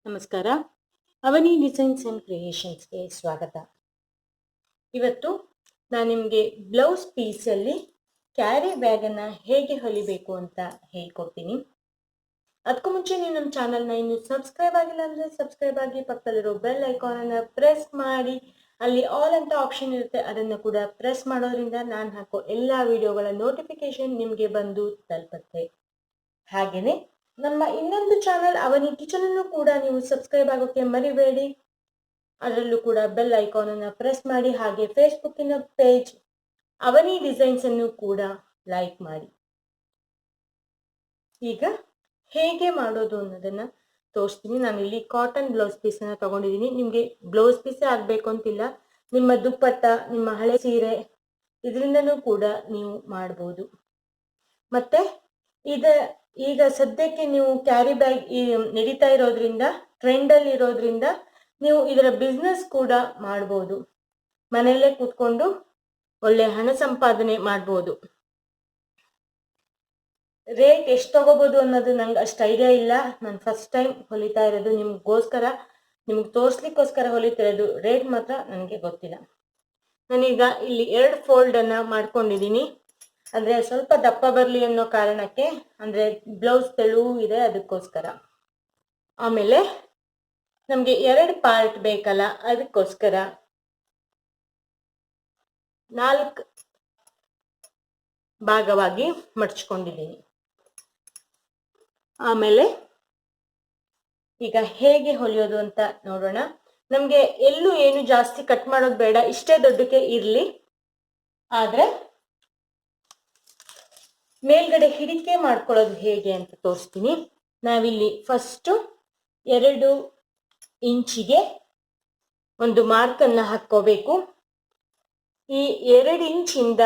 ನಮಸ್ಕಾರ. ಅವನಿ designs and ಕ್ರಿಯೇಷನ್ಸ್ಗೆ ಸ್ವಾಗತ. ಇವತ್ತು ನಾನು ನಿಮಗೆ ಬ್ಲೌಸ್ ಪೀಸಲ್ಲಿ ಕ್ಯಾರಿ ಬ್ಯಾಗನ್ನು ಹೇಗೆ ಹೊಲಿಬೇಕು ಅಂತ ಹೇಳ್ಕೊಡ್ತೀನಿ. ಅದಕ್ಕೂ ಮುಂಚೆ ನೀವು ನಮ್ಮ ಚಾನಲ್ನ ಇನ್ನು ಸಬ್ಸ್ಕ್ರೈಬ್ ಆಗಿಲ್ಲ ಅಂದರೆ ಸಬ್ಸ್ಕ್ರೈಬ್ ಆಗಿ, ಪಕ್ಕದಲ್ಲಿರೋ ಬೆಲ್ ಐಕಾನನ್ನು ಪ್ರೆಸ್ ಮಾಡಿ, ಅಲ್ಲಿ ಆಲ್ ಅಂತ ಆಪ್ಷನ್ ಇರುತ್ತೆ, ಅದನ್ನು ಕೂಡ ಪ್ರೆಸ್ ಮಾಡೋದ್ರಿಂದ ನಾನು ಹಾಕೋ ಎಲ್ಲ ವಿಡಿಯೋಗಳ ನೋಟಿಫಿಕೇಶನ್ ನಿಮಗೆ ಬಂದು ತಲುಪುತ್ತೆ. ಹಾಗೆಯೇ ನಮ್ಮ ಇನ್ನೊಂದು ಚಾನಲ್ ಅವನಿ ಕಿಚನ್ ಅನ್ನು ಕೂಡ ನೀವು ಸಬ್ಸ್ಕ್ರೈಬ್ ಆಗೋಕೆ ಮರಿಬೇಡಿ. ಅದರಲ್ಲೂ ಕೂಡ ಬೆಲ್ ಐಕಾನ್ ಅನ್ನು ಪ್ರೆಸ್ ಮಾಡಿ. ಹಾಗೆ ಫೇಸ್ಬುಕ್ಕಿನ ಪೇಜ್ ಅವನಿ ಡಿಸೈನ್ಸ್ ಅನ್ನು ಕೂಡ ಲೈಕ್ ಮಾಡಿ. ಈಗ ಹೇಗೆ ಮಾಡೋದು ಅನ್ನೋದನ್ನ ತೋರಿಸ್ತೀನಿ. ನಾನು ಇಲ್ಲಿ ಕಾಟನ್ ಬ್ಲೌಸ್ ಪೀಸ್ ಅನ್ನ ತಗೊಂಡಿದ್ದೀನಿ. ನಿಮಗೆ ಬ್ಲೌಸ್ ಪೀಸೇ ಆಗ್ಬೇಕು ಅಂತಿಲ್ಲ, ನಿಮ್ಮ ದುಪ್ಪಟ್ಟ, ನಿಮ್ಮ ಹಳೆ ಸೀರೆ, ಇದರಿಂದನೂ ಕೂಡ ನೀವು ಮಾಡಬಹುದು. ಮತ್ತೆ ಈಗ ಸದ್ಯಕ್ಕೆ ನೀವು ಕ್ಯಾರಿ ಬ್ಯಾಗ್ ನಡೀತಾ ಇರೋದ್ರಿಂದ, ಟ್ರೆಂಡ್ ಅಲ್ಲಿ ಇರೋದ್ರಿಂದ ನೀವು ಇದರ ಬಿಸ್ನೆಸ್ ಕೂಡ ಮಾಡಬಹುದು. ಮನೆಯಲ್ಲೇ ಕೂತ್ಕೊಂಡು ಒಳ್ಳೆ ಹಣ ಸಂಪಾದನೆ ಮಾಡಬಹುದು. ರೇಟ್ ಎಷ್ಟು ತಗೋಬಹುದು ಅನ್ನೋದು ನಂಗೆ ಅಷ್ಟು ಐಡಿಯಾ ಇಲ್ಲ. ನಾನು ಫಸ್ಟ್ ಟೈಮ್ ಹೊಲಿತಾ ಇರೋದು, ನಿಮ್ಗೆ ತೋರ್ಸ್ಲಿಕ್ಕೋಸ್ಕರ ಹೊಲಿತಿರೋದು. ರೇಟ್ ಮಾತ್ರ ನನಗೆ ಗೊತ್ತಿಲ್ಲ. ನಾನೀಗ ಇಲ್ಲಿ 2 ಫೋಲ್ಡ್ ಅನ್ನ ಮಾಡ್ಕೊಂಡಿದ್ದೀನಿ. ಅಂದ್ರೆ ಸ್ವಲ್ಪ ದಪ್ಪ ಬರಲಿ ಅನ್ನೋ ಕಾರಣಕ್ಕೆ, ಅಂದ್ರೆ ಬ್ಲೌಸ್ ತೆಳು ಇದೆ ಅದಕ್ಕೋಸ್ಕರ. ಆಮೇಲೆ ನಮ್ಗೆ 2 ಪಾರ್ಟ್ ಬೇಕಲ್ಲ, ಅದಕ್ಕೋಸ್ಕರ 4 ಭಾಗವಾಗಿ ಮಡ್ಚ್ಕೊಂಡಿದ್ದೀನಿ. ಆಮೇಲೆ ಈಗ ಹೇಗೆ ಹೊಲಿಯೋದು ಅಂತ ನೋಡೋಣ. ನಮ್ಗೆ ಎಲ್ಲೂ ಏನು ಜಾಸ್ತಿ ಕಟ್ ಮಾಡೋದು ಬೇಡ, ಇಷ್ಟೇ ದೊಡ್ಡಕ್ಕೆ ಇರ್ಲಿ. ಆದ್ರೆ ಮೇಲ್ಗಡೆ ಹಿಡಿಕೆ ಮಾಡ್ಕೊಳ್ಳೋದು ಹೇಗೆ ಅಂತ ತೋರಿಸ್ತೀನಿ. ನಾವಿಲ್ಲಿ ಫಸ್ಟ್ 2 ಇಂಚಿಗೆ ಒಂದು ಮಾರ್ಕನ್ನು ಹಾಕೋಬೇಕು. ಈ 2 ಇಂಚಿಂದ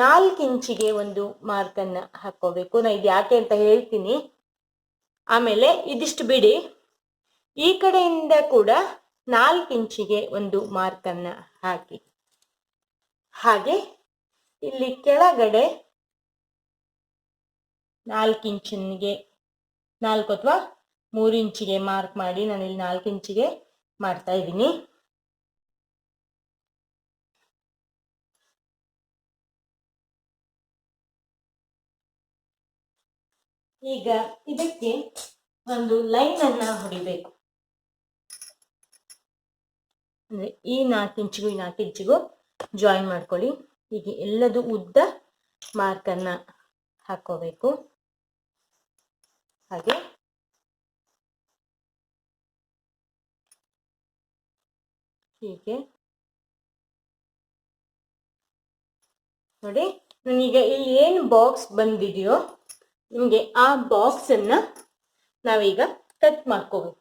4 ಇಂಚಿಗೆ ಒಂದು ಮಾರ್ಕನ್ನು ಹಾಕೋಬೇಕು. ನಾ ಇದು ಯಾಕೆ ಅಂತ ಹೇಳ್ತೀನಿ. ಆಮೇಲೆ ಇದಿಷ್ಟು ಬಿಡಿ, ಈ ಕಡೆಯಿಂದ ಕೂಡ 4 ಇಂಚಿಗೆ ಒಂದು ಮಾರ್ಕನ್ನು ಹಾಕಿ. ಹಾಗೆ ಇಲ್ಲಿ ಕೆಳಗಡೆ 4 ಇಂಚಿಗೆ 4 ಅಥವಾ 3 ಇಂಚಿಗೆ ಮಾರ್ಕ್ ಮಾಡಿ. ನಾನು ಇಲ್ಲಿ 4 ಇಂಚಿಗೆ ಮಾಡ್ತಾ ಇದ್ದೀನಿ. ಈಗ ಇದಕ್ಕೆ ಒಂದು ಲೈನ್ ಅನ್ನ ಹೊಡಿಬೇಕು. ಅಂದ್ರೆ ಈ 4 ಇಂಚಿಗೂ ಈ 4 ಇಂಚಿಗೂ ಜಾಯಿನ್ ಮಾಡ್ಕೊಳ್ಳಿ. ಈಗ ಎಲ್ಲದೂ ಉದ್ದ ಮಾರ್ಕನ್ನ ಹಾಕೋಬೇಕು. ಹಾಗೆ ಹೀಗೆ ನೋಡಿ. ನಾನೀಗ ಇಲ್ಲಿ ಏನು ಬಾಕ್ಸ್ ಬಂದಿದೆಯೋ, ನಿಮಗೆ ಆ ಬಾಕ್ಸ್ ಅನ್ನ ನಾವೀಗ ಕಟ್ ಮಾಡ್ಕೋಬೇಕು.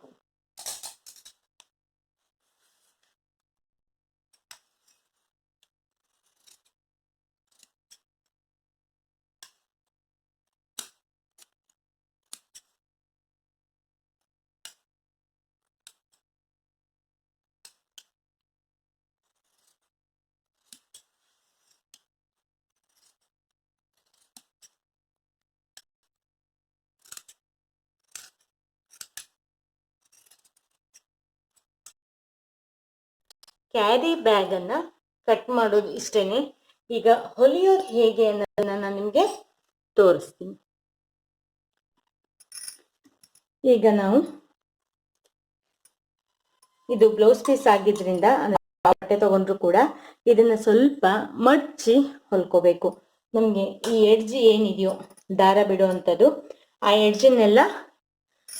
ಕ್ಯಾರಿ ಬ್ಯಾಗ್ ಅನ್ನ ಕಟ್ ಮಾಡೋದು ಇಷ್ಟೇನೆ. ಈಗ ಹೊಲಿಯೋದು ಹೇಗೆ ಅನ್ನೋದನ್ನ ನಾನು ನಿಮ್ಗೆ ತೋರಿಸ್ತೀನಿ. ಈಗ ನಾವು ಇದು ಬ್ಲೌಸ್ ಪೀಸ್ ಆಗಿದ್ರಿಂದ, ಬಟ್ಟೆ ತಗೊಂಡ್ರು ಕೂಡ ಇದನ್ನ ಸ್ವಲ್ಪ ಮಡ್ಚಿ ಹೊಲ್ಕೋಬೇಕು. ನಮ್ಗೆ ಈ ಎಡ್ಜ್ ಏನಿದೆಯೋ ದಾರ ಬಿಡುವಂಥದ್ದು, ಆ ಎಡ್ಜನ್ನೆಲ್ಲ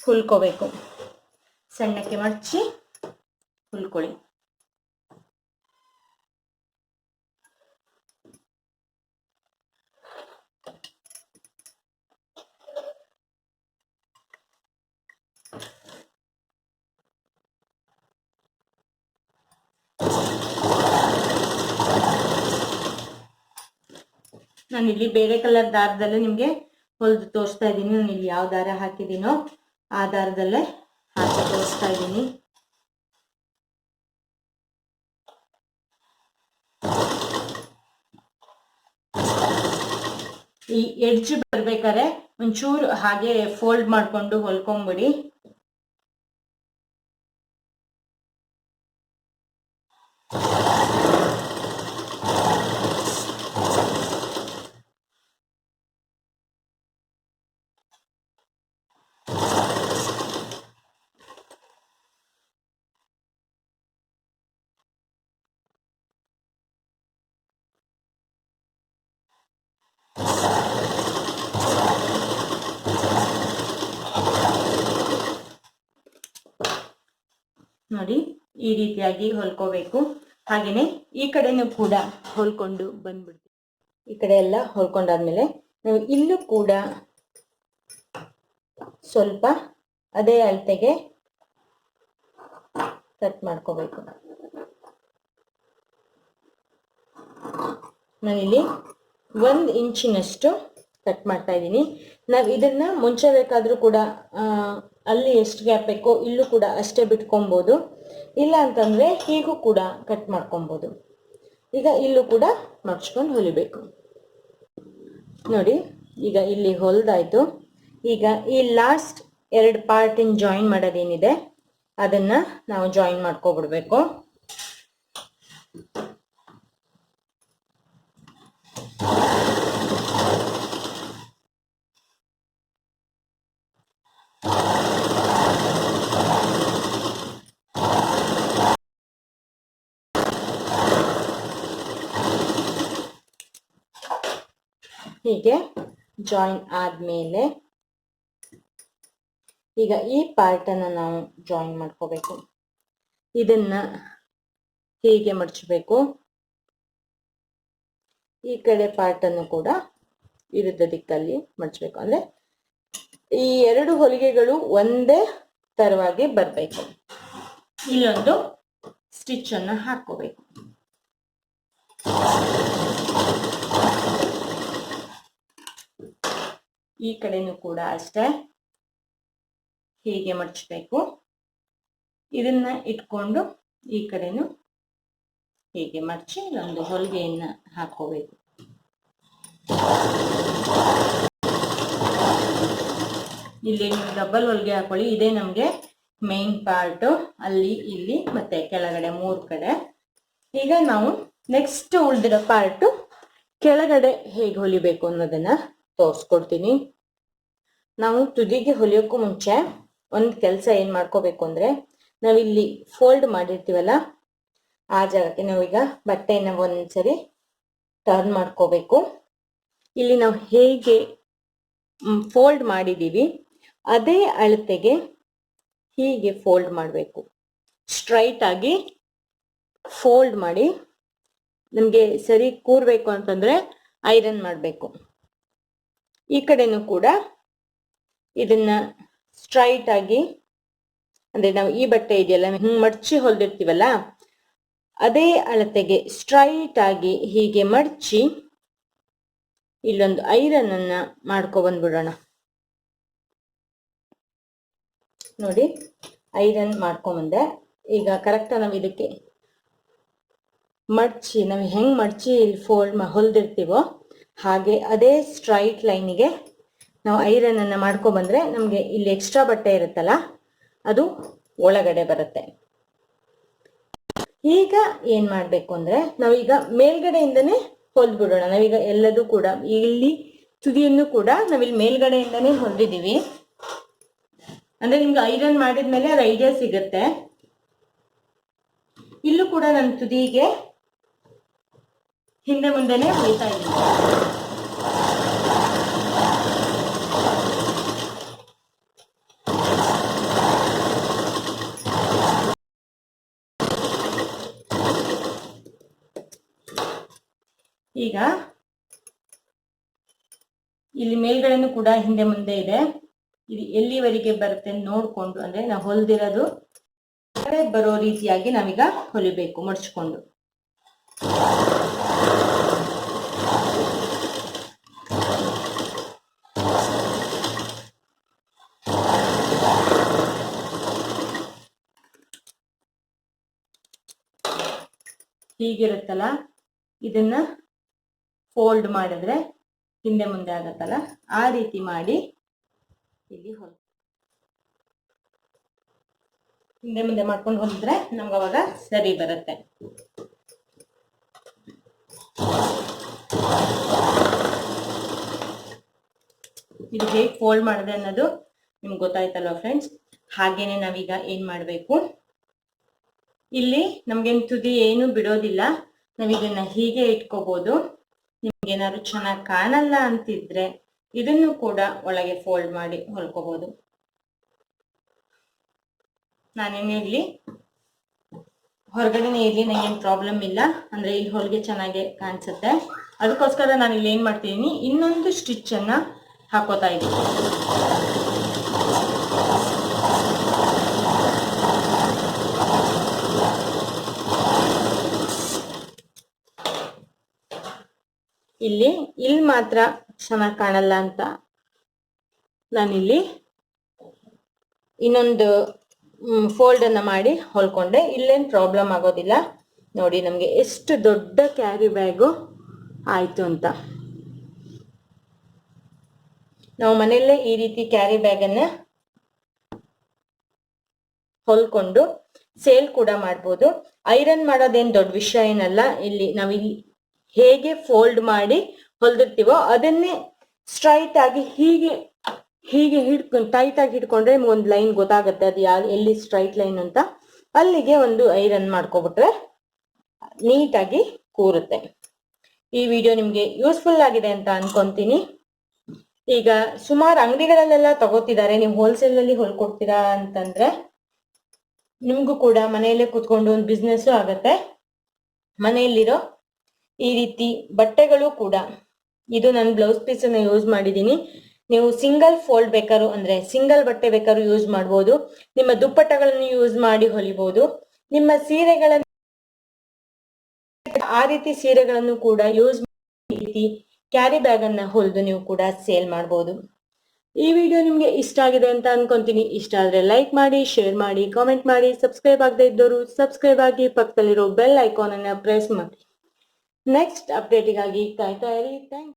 ಹುಲ್ಕೋಬೇಕು. ಸಣ್ಣಕ್ಕೆ ಮಡ್ಚಿ ಹುಲ್ಕೊಳ್ಳಿ. ನಾನಿಲ್ಲಿ ಬೇರೆ ಕಲರ್ ದಾರದಲ್ಲೇ ನಿಮ್ಗೆ ಹೊಲಿದು ತೋರಿಸ್ತಾ ಇದ್ದೀನಿ. ನಾನು ಇಲ್ಲಿ ಯಾವ ದಾರ ಹಾಕಿದ್ದೀನೋ ಆ ದಾರದಲ್ಲೇ ಹಾಕಿ ತೋರಿಸ್ತಾ ಇದ್ದೀನಿ. ಈ ಎಡ್ಜ್ ಬರ್ಬೇಕಾದ್ರೆ ಒಂಚೂರು ಹಾಗೆ ಫೋಲ್ಡ್ ಮಾಡ್ಕೊಂಡು ಹೊಲ್ಕೊಂಬಿಡಿ. ನೋಡಿ ಈ ರೀತಿಯಾಗಿ ಹೊಲ್ಕೋಬೇಕು. ಹಾಗೇನೆ ಈ ಕಡೆನೂ ಕೂಡ ಹೊಲ್ಕೊಂಡು ಬಂದ್ಬಿಡ್ತೀವಿ. ಈ ಕಡೆ ಎಲ್ಲ ಹೊಲ್ಕೊಂಡಾದ್ಮೇಲೆ ನಾವು ಇಲ್ಲೂ ಕೂಡ ಸ್ವಲ್ಪ ಅದೇ ಅಳತೆಗೆ ಕಟ್ ಮಾಡ್ಕೋಬೇಕು. ನಾನಿಲ್ಲಿ 1 ಇಂಚಿನಷ್ಟು ಕಟ್ ಮಾಡ್ತಾ ಇದ್ದೀನಿ. ನಾವು ಇದನ್ನ ಮುಂಚೆ ಬೇಕಾದ್ರೂ ಕೂಡ ಅಲ್ಲಿ ಎಷ್ಟು ಗ್ಯಾಪ್ ಬೇಕೋ ಇಲ್ಲೂ ಕೂಡ ಅಷ್ಟೇ ಬಿಟ್ಕೊಬೋದು. ಇಲ್ಲ ಅಂತಂದ್ರೆ ಹೀಗೂ ಕೂಡ ಕಟ್ ಮಾಡ್ಕೊಬೋದು. ಈಗ ಇಲ್ಲೂ ಕೂಡ ಮಡ್ಚ್ಕೊಂಡು ಹೊಲಿಬೇಕು. ನೋಡಿ ಈಗ ಇಲ್ಲಿ ಹೊಲ್ದಾಯ್ತು. ಈಗ ಈ ಲಾಸ್ಟ್ 2 ಪಾರ್ಟಿನ ಜಾಯಿನ್ ಮಾಡೋದೇನಿದೆ ಅದನ್ನ ನಾವು ಜಾಯಿನ್ ಮಾಡ್ಕೊಬಿಡ್ಬೇಕು. ಹೀಗೆ ಜಾಯಿನ್ ಆದ್ಮೇಲೆ ಈಗ ಈ ಪಾರ್ಟ್ ಅನ್ನ ನಾವು ಜಾಯಿನ್ ಮಾಡ್ಕೋಬೇಕು. ಇದನ್ನ ಹೀಗೆ ಮಡಚಬೇಕು. ಈ ಕಡೆ ಪಾರ್ಟ್ ಅನ್ನು ಕೂಡ ವಿರುದ್ಧ ದಿಕ್ಕಲ್ಲಿ ಮಡಚಬೇಕು. ಅಂದ್ರೆ ಈ 2 ಹೊಲಿಗೆಗಳು ಒಂದೇ ತರವಾಗಿ ಬರಬೇಕು. ಇಲ್ಲೊಂದು ಸ್ಟಿಚ್ ಅನ್ನ ಹಾಕೋಬೇಕು. ಈ ಕಡೆನೂ ಕೂಡ ಅಷ್ಟೇ ಹೀಗೆ ಮಡಚಬೇಕು. ಇದನ್ನ ಇಟ್ಕೊಂಡು ಈ ಕಡೆನು ಹೀಗೆ ಮಡಚಿ ಒಂದು ಹೊಲಿಗೆಯನ್ನ ಹಾಕೋಬೇಕು. ಇಲ್ಲಿ ನೀವು ಡಬಲ್ ಹೊಲಿಗೆ ಹಾಕೊಳ್ಳಿ. ಇದೇ ನಮ್ಗೆ ಮೇನ್ ಪಾರ್ಟ್. ಅಲ್ಲಿ ಇಲ್ಲಿ ಮತ್ತೆ ಕೆಳಗಡೆ 3 ಕಡೆ. ಈಗ ನಾವು ನೆಕ್ಸ್ಟ್ ಉಳಿದಿರೋ ಪಾರ್ಟ್ ಕೆಳಗಡೆ ಹೇಗೆ ಹೊಲಿಬೇಕು ಅನ್ನೋದನ್ನ ತೋರಿಸ್ಕೊಡ್ತೀನಿ. ನಾವು ತುದಿಗೆ ಹೊಲಿಯೋಕ್ಕೂ ಮುಂಚೆ ಒಂದು ಕೆಲಸ ಏನ್ ಮಾಡ್ಕೋಬೇಕು ಅಂದ್ರೆ, ನಾವಿಲ್ಲಿ ಫೋಲ್ಡ್ ಮಾಡಿರ್ತೀವಲ್ಲ ಆ ಜಾಗಕ್ಕೆ ನಾವೀಗ ಬಟ್ಟೆಯನ್ನ ಒಂದ್ಸರಿ ಟರ್ನ್ ಮಾಡ್ಕೋಬೇಕು. ಇಲ್ಲಿ ನಾವು ಹೇಗೆ ಫೋಲ್ಡ್ ಮಾಡಿದೀವಿ ಅದೇ ಅಳತೆಗೆ ಹೀಗೆ ಫೋಲ್ಡ್ ಮಾಡಬೇಕು. ಸ್ಟ್ರೈಟ್ ಆಗಿ ಫೋಲ್ಡ್ ಮಾಡಿ ನಮ್ಗೆ ಸರಿ ಕೂರ್ಬೇಕು ಅಂತಂದ್ರೆ ಐರನ್ ಮಾಡಬೇಕು. ಈ ಕಡೆನೂ ಕೂಡ ಇದನ್ನ ಸ್ಟ್ರೈಟ್ ಆಗಿ, ಅಂದ್ರೆ ನಾವು ಈ ಬಟ್ಟೆ ಇದೆಯಲ್ಲ ಹಿಂಗ್ ಮಡ್ಚಿ ಹೊಲ್ದಿರ್ತೀವಲ್ಲ ಅದೇ ಅಳತೆಗೆ ಸ್ಟ್ರೈಟ್ ಆಗಿ ಹೀಗೆ ಮಡ್ಚಿ ಇಲ್ಲೊಂದು ಐರನ್ ಅನ್ನ ಮಾಡ್ಕೊ ಬಂದ್ಬಿಡೋಣ. ನೋಡಿ ಐರನ್ ಮಾಡ್ಕೊಂಬಂದೆ. ಈಗ ಕರೆಕ್ಟ್ ನಾವು ಇದಕ್ಕೆ ಮಡ್ಚಿ ನಾವು ಹೆಂಗ್ ಮಡ್ಚಿ ಇಲ್ಲಿ ಫೋಲ್ಡ್ ಹೊಲ್ದಿರ್ತೀವೋ ಹಾಗೆ ಅದೇ ಸ್ಟ್ರೈಟ್ ಲೈನಿಗೆ ನಾವು ಐರನ್ ಅನ್ನ ಮಾಡ್ಕೊ ಬಂದ್ರೆ ನಮ್ಗೆ ಇಲ್ಲಿ ಎಕ್ಸ್ಟ್ರಾ ಬಟ್ಟೆ ಇರುತ್ತಲ್ಲ ಅದು ಒಳಗಡೆ ಬರುತ್ತೆ. ಈಗ ಏನ್ ಮಾಡ್ಬೇಕು ಅಂದ್ರೆ ನಾವೀಗ ಮೇಲ್ಗಡೆಯಿಂದನೇ ಹೊಲ್ದ್ಬಿಡೋಣ. ನಾವೀಗ ಎಲ್ಲದೂ ಕೂಡ ಇಲ್ಲಿ ತುದಿಯನ್ನು ಕೂಡ ನಾವಿಲ್ಲಿ ಮೇಲ್ಗಡೆಯಿಂದನೇ ಹೊಲ್ದಿದೀವಿ. ಅಂದ್ರೆ ನಿಮ್ಗೆ ಐರನ್ ಮಾಡಿದ್ಮೇಲೆ ಅದು ಐಡಿಯಾ ಸಿಗುತ್ತೆ. ಇಲ್ಲೂ ಕೂಡ ನನ್ನ ತುದಿಗೆ ಹಿಂದೆ ಮುಂದೆನೆ ಹೊಲಿತಾ ಇದ್ದೀನಿ. ಈಗ ಇಲ್ಲಿ ಮೇಲ್ಗಡೆನೂ ಕೂಡ ಹಿಂದೆ ಮುಂದೆ ಇದೆ. ಇದು ಎಲ್ಲಿವರೆಗೆ ಬರುತ್ತೆ ನೋಡ್ಕೊಂಡು, ಅಂದ್ರೆ ನಾವು ಹೊಲ್ದಿರೋದು ಬರೋ ರೀತಿಯಾಗಿ ನಾವೀಗ ಹೊಲಿಬೇಕು ಮಡ್ಚ್ಕೊಂಡು. ಹೀಗಿರುತ್ತಲ್ಲ ಇದನ್ನ ಫೋಲ್ಡ್ ಮಾಡಿದ್ರೆ ಹಿಂದೆ ಮುಂದೆ ಆಗತ್ತಲ್ಲ, ಆ ರೀತಿ ಮಾಡಿ ಇಲ್ಲಿ ಹಿಂದೆ ಮುಂದೆ ಮಾಡ್ಕೊಂಡು ಹೊಲಿದ್ರೆ ನಮ್ಗೆ ಅವಾಗ ಸರಿ ಬರುತ್ತೆ. ಇದು ಹೇಗೆ ಫೋಲ್ಡ್ ಮಾಡಿದೆ ಅನ್ನೋದು ನಿಮ್ಗೆ ಗೊತ್ತಾಯ್ತಲ್ವ ಫ್ರೆಂಡ್ಸ್. ಹಾಗೇನೆ ನಾವೀಗ ಏನ್ ಮಾಡ್ಬೇಕು, ಇಲ್ಲಿ ನಮ್ಗೇನ್ ತುದಿ ಏನು ಬಿಡೋದಿಲ್ಲ. ನಾವೀಗನ್ನ ಹೀಗೆ ಇಟ್ಕೋಬಹುದು. ನಿಮ್ಗೆ ಏನಾದ್ರು ಚೆನ್ನಾಗಿ ಕಾಣಲ್ಲ ಅಂತಿದ್ರೆ ಇದನ್ನು ಕೂಡ ಒಳಗೆ ಫೋಲ್ಡ್ ಮಾಡಿ ಹೊಲ್ಕೋಬಹುದು. ನಾನೇನು ಇಲ್ಲಿ ಹೊರಗಡೆನೇ ಇರಲಿ, ನಂಗೇನು ಪ್ರಾಬ್ಲಮ್ ಇಲ್ಲ. ಅಂದರೆ ಇಲ್ಲಿ ಹೊಲಿಗೆ ಚೆನ್ನಾಗಿ ಕಾಣಿಸುತ್ತೆ. ಅದಕ್ಕೋಸ್ಕರ ನಾನು ಇಲ್ಲಿ ಏನು ಮಾಡ್ತಿದ್ದೀನಿ, ಇನ್ನೊಂದು ಸ್ಟಿಚ್ಚನ್ನು ಹಾಕೋತಾ ಇದ್ದೀನಿ. ಇಲ್ಲಿ ಮಾತ್ರ ಚೆನ್ನಾಗಿ ಕಾಣಲ್ಲ ಅಂತ ನಾನಿಲ್ಲಿ ಇನ್ನೊಂದು ಫೋಲ್ಡನ್ನು ಮಾಡಿ ಹೊಲ್ಕೊಂಡೆ. ಇಲ್ಲೇನು ಪ್ರಾಬ್ಲಮ್ ಆಗೋದಿಲ್ಲ. ನೋಡಿ ನಮಗೆ ಎಷ್ಟು ದೊಡ್ಡ ಕ್ಯಾರಿ ಬ್ಯಾಗು ಆಯಿತು ಅಂತ. ನಾವು ಮನೆಯಲ್ಲೇ ಈ ರೀತಿ ಕ್ಯಾರಿ ಬ್ಯಾಗನ್ನು ಹೊಲ್ಕೊಂಡು ಸೇಲ್ ಕೂಡ ಮಾಡ್ಬೋದು. ಐರನ್ ಮಾಡೋದೇನು ದೊಡ್ಡ ವಿಷಯ ಏನಲ್ಲ. ನಾವಿಲ್ಲಿ ಹೇಗೆ ಫೋಲ್ಡ್ ಮಾಡಿ ಹೊಲ್ದಿರ್ತೀವೋ ಅದನ್ನೇ ಸ್ಟ್ರೈಟ್ ಆಗಿ ಹೀಗೆ ಹಿಡ್ಕೊಂಡು ಟೈಟ್ ಆಗಿ ಹಿಡ್ಕೊಂಡ್ರೆ ಒಂದು ಲೈನ್ ಗೊತ್ತಾಗುತ್ತೆ, ಅದು ಎಲ್ಲಿ ಸ್ಟ್ರೈಟ್ ಲೈನ್ ಅಂತ. ಅಲ್ಲಿಗೆ ಒಂದು ಐರನ್ ಮಾಡ್ಕೊಬಿಟ್ರೆ ನೀಟಾಗಿ ಕೂರುತ್ತೆ. ಈ ವಿಡಿಯೋ ನಿಮಗೆ ಯೂಸ್ಫುಲ್ ಆಗಿದೆ ಅಂತ ಅನ್ಕೊಂತೀನಿ. ಈಗ ಸುಮಾರು ಅಂಗಡಿಗಳಲ್ಲೆಲ್ಲ ತಗೋತಿದ್ದಾರೆ. ನೀವು ಹೋಲ್ಸೇಲಲ್ಲಿ ಹೊಲ್ಕೊಡ್ತೀರಾ ಅಂತಂದ್ರೆ ನಿಮಗೂ ಕೂಡ ಮನೆಯಲ್ಲೇ ಕೂತ್ಕೊಂಡು ಒಂದು ಬಿಸ್ನೆಸ್ಸು ಆಗುತ್ತೆ. ಮನೆಯಲ್ಲಿರೋ ಈ ರೀತಿ ಬಟ್ಟೆಗಳು ಕೂಡ, ಇದು ನಾನು ಬ್ಲೌಸ್ ಪೀಸನ್ನು ಯೂಸ್ ಮಾಡಿದ್ದೀನಿ. ನೀವು ಸಿಂಗಲ್ ಫೋಲ್ಡ್ ಬೇಕಾದ್ರು, ಅಂದರೆ ಸಿಂಗಲ್ ಬಟ್ಟೆ ಬೇಕಾದ್ರೂ ಯೂಸ್ ಮಾಡ್ಬೋದು. ನಿಮ್ಮ ದುಪ್ಪಟ್ಟಗಳನ್ನು ಯೂಸ್ ಮಾಡಿ ಹೊಲಿಬೋದು. ನಿಮ್ಮ ಸೀರೆಗಳನ್ನು, ಆ ರೀತಿ ಸೀರೆಗಳನ್ನು ಕೂಡ ಯೂಸ್ ಮಾಡಿ ಈ ರೀತಿ ಕ್ಯಾರಿ ಬ್ಯಾಗ್ ಅನ್ನ ಹೊಲಿದು ನೀವು ಕೂಡ ಸೇಲ್ ಮಾಡ್ಬೋದು. ಈ ವಿಡಿಯೋ ನಿಮ್ಗೆ ಇಷ್ಟ ಆಗಿದೆ ಅಂತ ಅನ್ಕೊಂತೀನಿ. ಇಷ್ಟ ಆದ್ರೆ ಲೈಕ್ ಮಾಡಿ, ಶೇರ್ ಮಾಡಿ, ಕಾಮೆಂಟ್ ಮಾಡಿ. ಸಬ್ಸ್ಕ್ರೈಬ್ ಆಗದೆ ಇದ್ದವರು ಸಬ್ಸ್ಕ್ರೈಬ್ ಆಗಿ, ಪಕ್ಕದಲ್ಲಿರೋ ಬೆಲ್ ಐಕಾನ್ ಅನ್ನ ಪ್ರೆಸ್ ಮಾಡಿ. ನೆಕ್ಸ್ಟ್ ಅಪ್ಡೇಟಿಗಾಗಿ ಕಾಯ್ತಾ ಇರಿ. Thank you.